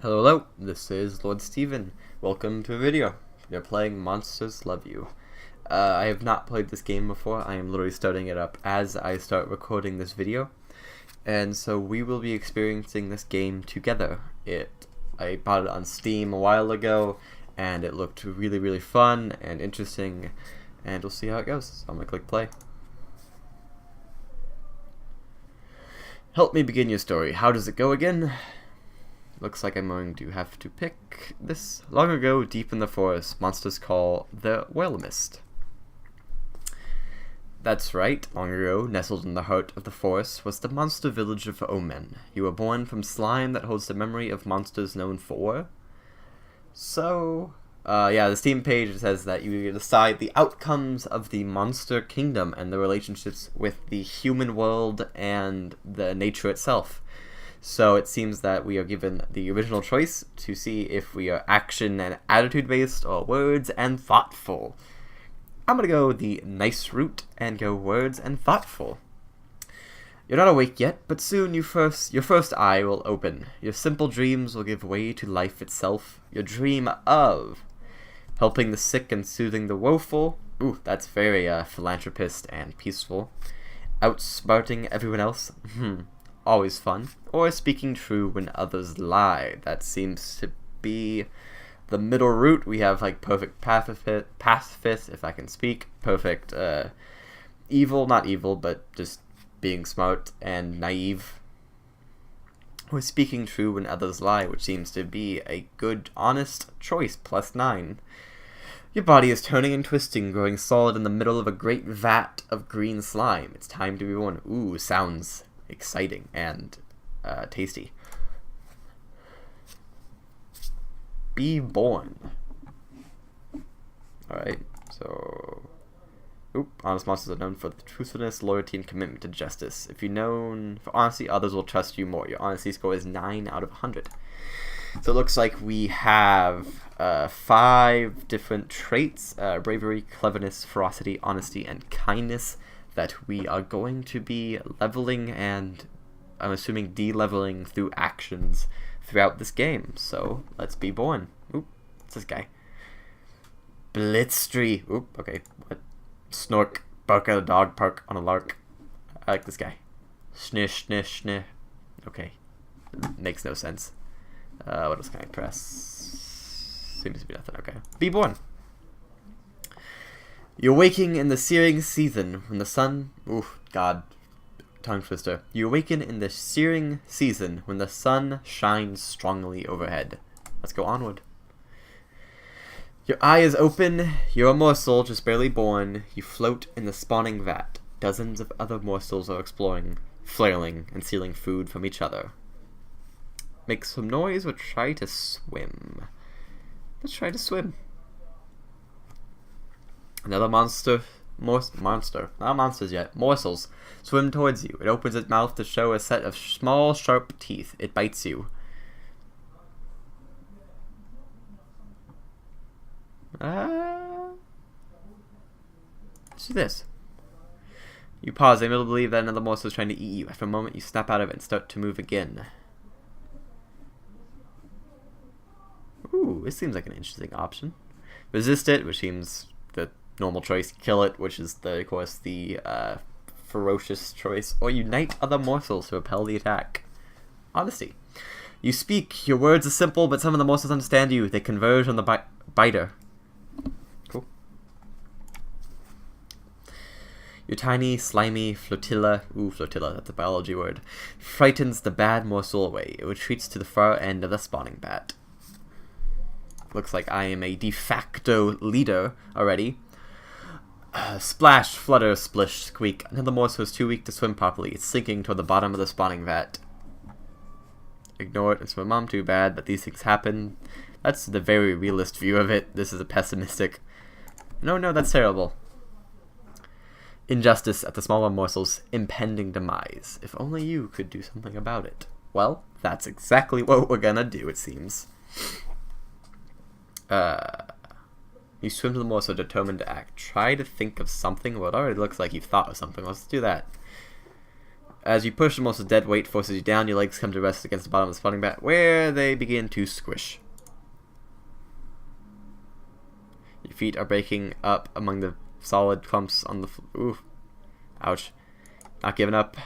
Hello, hello, this is Lord Steven. Welcome to a video. We are playing Monsters Love You. I have not played this game before. I am literally starting it up as I start recording this video. And so we will be experiencing this game together. I bought it on Steam a while ago, and it looked really fun and interesting. And we'll see how it goes. So I'm going to click play. Help me begin your story. How does it go again? Looks like I'm going to have to pick this. Long ago, deep in the forest, monsters call the whale mist. That's right, long ago, nestled in the heart of the forest, was the monster village of Omen. You were born from slime that holds the memory of monsters known for. So, yeah, the Steam page says that you decide the outcomes of the monster kingdom and the relationships with the human world and the nature itself. So it seems that we are given the original choice to see if we are action and attitude based or words and thoughtful. I'm gonna go the nice route and go words and thoughtful. You're not awake yet, but soon your first eye will open. Your simple dreams will give way to life itself. Your dream of helping the sick and soothing the woeful. Ooh, that's very philanthropist and peaceful. Outsmarting everyone else. Always fun. Or speaking true when others lie. That seems to be the middle route. We have like perfect pacifist, if I can speak. Perfect evil, not evil, but just being smart and naive. Or speaking true when others lie, which seems to be a good, honest choice, +9. Your body is turning and twisting, growing solid in the middle of a great vat of green slime. It's time to be born. Ooh, sounds exciting and tasty. Be born. Alright, so... honest monsters are known for the truthfulness, loyalty, and commitment to justice. If you're known for honesty, others will trust you more. Your honesty score is 9 out of 100. So it looks like we have 5 different traits. Bravery, cleverness, ferocity, honesty, and kindness that we are going to be leveling and, I'm assuming, de-leveling through actions throughout this game. So, let's be born. Oop, what's this guy? Blitztree. Oop, okay. What? Snork. Bark at a dog, park on a lark. I like this guy. Snish, snish, snish. Okay. Makes no sense. What else can I press? Seems to be nothing. Okay. Be born. You're waking in the searing season when the sun... Oof, God. Tongue twister. You awaken in the searing season when the sun shines strongly overhead. Let's go onward. Your eye is open. You're a morsel, just barely born. You float in the spawning vat. Dozens of other morsels are exploring, flailing, and stealing food from each other. Make some noise or try to swim. Let's try to swim. Another monster, not monsters yet, morsels, swim towards you. It opens its mouth to show a set of small, sharp teeth. It bites you. Let's do this. You pause, able to believe that another morsel is trying to eat you. After a moment, you snap out of it and start to move again. Ooh, this seems like an interesting option. Resist it, which seems the normal choice. Kill it, which is, of course, the ferocious choice. Or unite other morsels to repel the attack. Honesty. You speak. Your words are simple, but some of the morsels understand you. They converge on the biter. Cool. Your tiny, slimy flotilla, flotilla, that's a biology word, frightens the bad morsel away. It retreats to the far end of the spawning vat. Looks like I am a de facto leader already. Splash, flutter, splish, squeak. Another morsel is too weak to swim properly. It's sinking toward the bottom of the spawning vat. Ignore it and swim on. Too bad, but these things happen. That's the very realist view of it. This is a pessimistic... No, that's terrible. Injustice at the smaller morsel's impending demise. If only you could do something about it. Well, that's exactly what we're gonna do, it seems. You swim to the morsel, determined to act. Try to think of something. Well, it already looks like you've thought of something. Let's do that. As you push, almost a dead weight forces you down. Your legs come to rest against the bottom of the spawning bat, where they begin to squish. Your feet are breaking up among the solid clumps on the floor. Ooh. Ouch. Not giving up.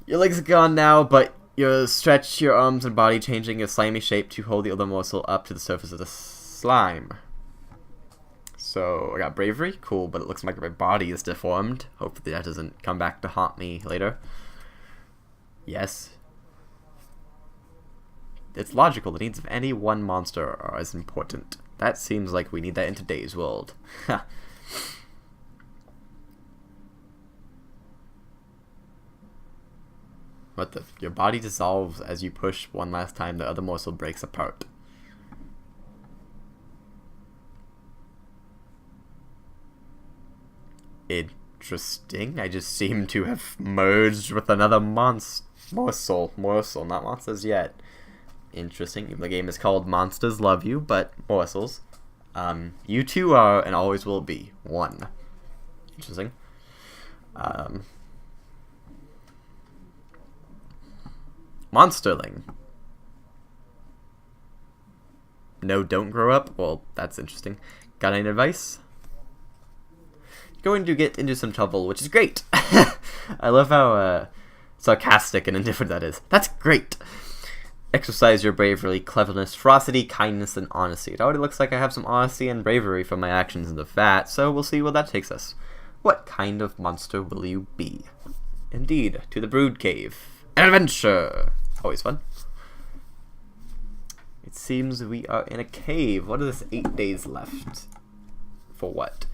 Your legs are gone now, but you stretch your arms and body, changing your slimy shape to hold the other morsel up to the surface of the slime. So, I got bravery. Cool, but it looks like my body is deformed. Hopefully that doesn't come back to haunt me later. Yes. It's logical. The needs of any one monster are as important. That seems like we need that in today's world. What the? Your body dissolves as you push one last time. The other morsel breaks apart. Interesting. I just seem to have merged with another morsel, not monsters yet. Interesting. The game is called Monsters Love You, but morsels. You two are and always will be one. Interesting. Monsterling. No, don't grow up? Well, that's interesting. Got any advice? Going to get into some trouble, which is great. I love how sarcastic and indifferent that is. That's great. Exercise your bravery, cleverness, ferocity, kindness, and honesty. It already looks like I have some honesty and bravery from my actions in the vat, so we'll see where that takes us. What kind of monster will you be? Indeed, to the Brood Cave. An adventure! Always fun. It seems we are in a cave. What is this? 8 days left. For what?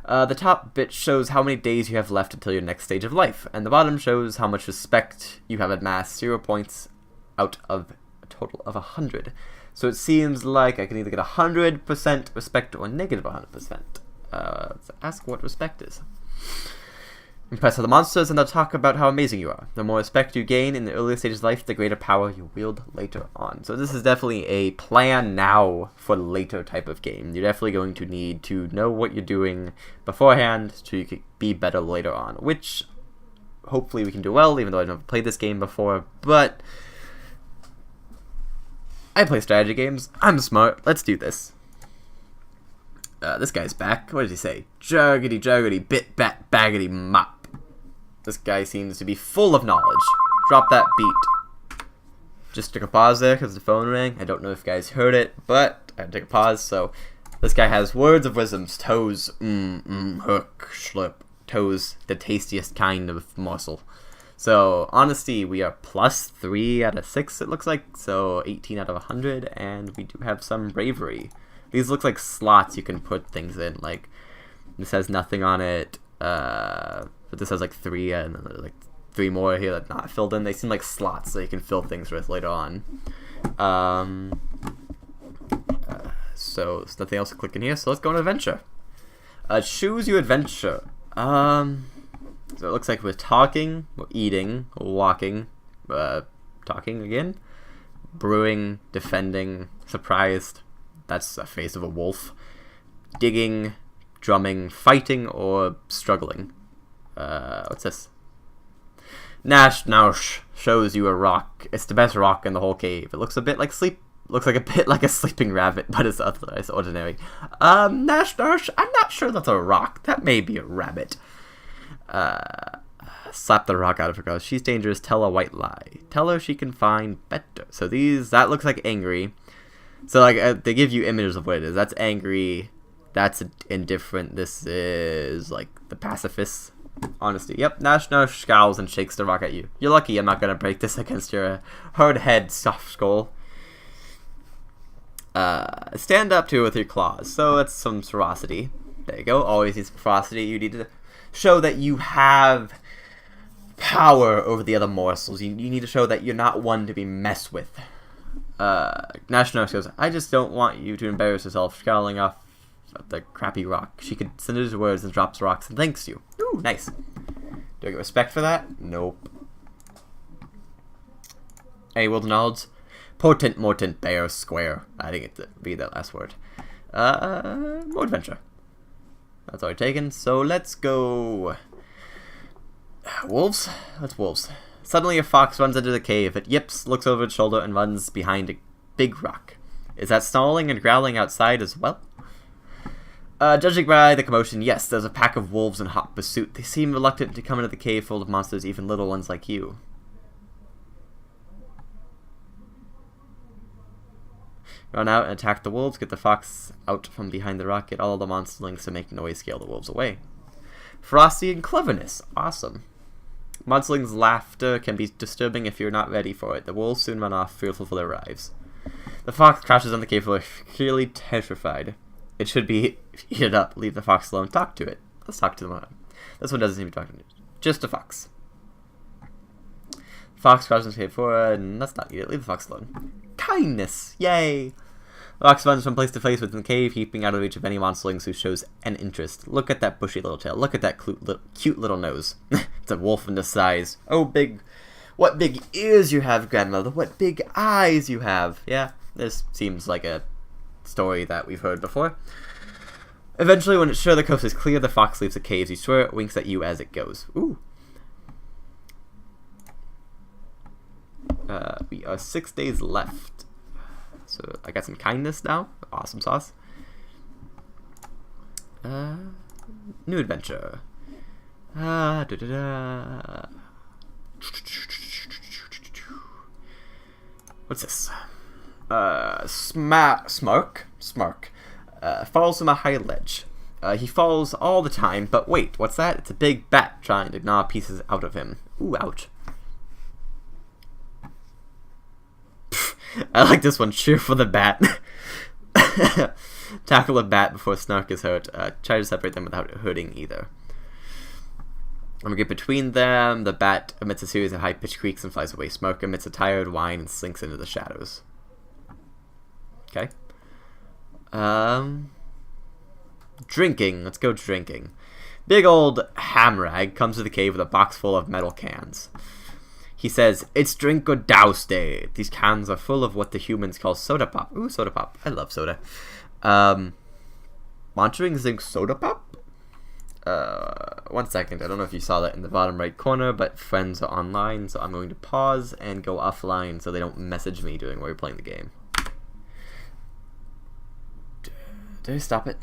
The top bit shows how many days you have left until your next stage of life, and the bottom shows how much respect you have amassed. 0 points out of a total of 100. So it seems like I can either get 100% respect or negative 100%. Let's ask what respect is. Impress other monsters, and they'll talk about how amazing you are. The more respect you gain in the earlier stages of life, the greater power you wield later on. So this is definitely a plan now for later type of game. You're definitely going to need to know what you're doing beforehand so you can be better later on, which hopefully we can do well, even though I've never played this game before, but I play strategy games. I'm smart. Let's do this. This guy's back. What did he say? Juggity, juggity, bit, bat, baggity, mop. This guy seems to be full of knowledge. Drop that beat. Just took a pause there because the phone rang. I don't know if you guys heard it, but I had to take a pause. So this guy has words of wisdoms. Toes, hook, schlip. Toes, the tastiest kind of morsel. So honesty, we are +3 out of 6, it looks like. So 18 out of 100, and we do have some bravery. These look like slots you can put things in. Like this has nothing on it. But this has like 3 and like 3 more here that not filled in. They seem like slots that you can fill things with later on. So there's nothing else to click in here. So let's go on adventure. Choose your adventure. So it looks like we're talking, we're eating, we're walking, talking again, brewing, defending, surprised. That's a face of a wolf. Digging, drumming, fighting, or struggling. What's this? Nash shows you a rock. It's the best rock in the whole cave. It looks a bit like a sleeping rabbit, but it's otherwise ordinary. Nash, I'm not sure that's a rock. That may be a rabbit. Slap the rock out of her girl. She's dangerous. Tell a white lie. Tell her she can find better. So that looks like angry. So like they give you images of what it is. That's angry. That's indifferent. This is like the pacifist. Honesty. Yep. Nash scowls and shakes the rock at you. You're lucky I'm not gonna break this against your hard head, soft skull. Stand up to it with your claws. So that's some ferocity. There you go. Always need some ferocity. You need to show that you have power over the other morsels. You need to show that you're not one to be messed with. Nash goes, I just don't want you to embarrass yourself scowling off at the crappy rock. She considers words and drops rocks and thanks you. Ooh, nice. Do I get respect for that? Nope. Any world knowledge? Potent, mortant, bear, square. I think it'd be that last word. More adventure. That's already taken, so let's go. Wolves? That's wolves. Suddenly a fox runs into the cave. It yips, looks over its shoulder, and runs behind a big rock. Is that snarling and growling outside as well? Judging by the commotion, yes, there's a pack of wolves in hot pursuit. They seem reluctant to come into the cave full of monsters, even little ones like you. Run out and attack the wolves, get the fox out from behind the rock, get all the monsterlings to make noise, scale the wolves away. Ferocity and cleverness. Awesome. Monsterlings' laughter can be disturbing if you're not ready for it. The wolves soon run off, fearful for their lives. The fox crouches on the cave floor, clearly terrified. It should be heated up. Leave the fox alone. Talk to it. Let's talk to them. This one doesn't seem to be talking to it. Just a fox. Fox crouches on the cave floor, and let's not eat it. Leave the fox alone. Kindness. Yay. The fox runs from place to place within the cave, keeping out of reach of any monsterlings who shows an interest. Look at that bushy little tail. Look at that cute little nose. It's a wolf in disguise. Oh, what big ears you have, grandmother. What big eyes you have. Yeah, this seems like a story that we've heard before. Eventually, when it's sure the coast is clear, the fox leaves the caves. You swear it winks at you as it goes. Ooh. We are 6 days left. So I got some kindness now. Awesome sauce. New adventure. What's this? Smark falls from a high ledge. He falls all the time, but wait, what's that? It's a big bat trying to gnaw pieces out of him. Ooh, ouch. I like this one. Cheer for the bat. Tackle a bat before Snark is hurt. Try to separate them without hurting either. When we get between them, the bat emits a series of high-pitched creaks and flies away. Smoke emits a tired whine and slinks into the shadows. Okay. Drinking. Let's go drinking. Big old Hamrag comes to the cave with a box full of metal cans. He says, "It's drink or douse day." These cans are full of what the humans call soda pop. Ooh, soda pop. I love soda. Monitoring zinc soda pop? 1 second. I don't know if you saw that in the bottom right corner, but friends are online, so I'm going to pause and go offline so they don't message me during while we're playing the game. Did I stop it?